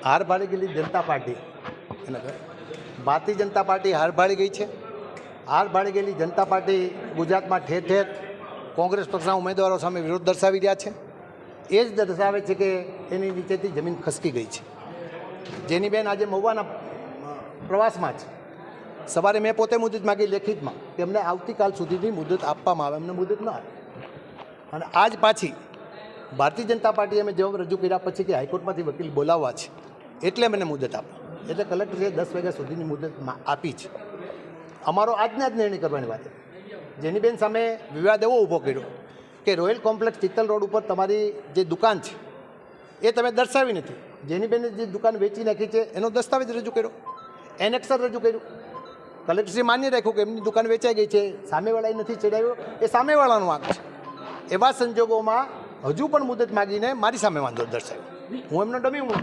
હાર ભાળી ગયેલી જનતા party Bharatiya Janata party હાર ભાળી ગઈ છે. હાર ભાળી ગયેલી જનતા પાર્ટી ગુજરાતમાં ઠેર ઠેર કોંગ્રેસ પક્ષના ઉમેદવારો સામે વિરોધ દર્શાવી રહ્યા છે. એ જ દર્શાવે છે કે એની નીચેથી જમીન ખસકી ગઈ છે. જેની બેન આજે મહુવાના પ્રવાસમાં છે. સવારે મેં પોતે મુદત માગી લેખિતમાં તેમને આવતીકાલ સુધીની મુદત આપવામાં આવે, એમને મુદત ન આવે. અને આજ પાછી ભારતીય જનતા પાર્ટીએ અમે જવાબ રજૂ કર્યા પછી કે હાઈકોર્ટમાંથી વકીલ બોલાવવા છે એટલે મને મુદત આપો, એટલે કલેક્ટરે 10 વાગ્યા સુધીની મુદત આપી છે. અમારો આજના જ નિર્ણય કરવાની વાત છે. જેની બેન સામે વિવાદ એવો ઊભો કર્યો કે રોયલ કોમ્પ્લેક્સ ચિત્તલ રોડ ઉપર તમારી જે દુકાન છે એ તમે દર્શાવી નથી. જેની બેને જે દુકાન વેચી નાખી છે એનો દસ્તાવેજ રજૂ કર્યો, એનેક્સર રજૂ કર્યું. કલેક્ટરે માન્ય રાખ્યું કે એમની દુકાન વેચાઈ ગઈ છે, સામેવાળાએ નથી ચડાવ્યો, એ સામેવાળાનો વાંક છે. એવા સંજોગોમાં હજુ પણ મુદત માગીને મારી સામે વાંધો દર્શાવ્યો. હું એમનો ડમી હું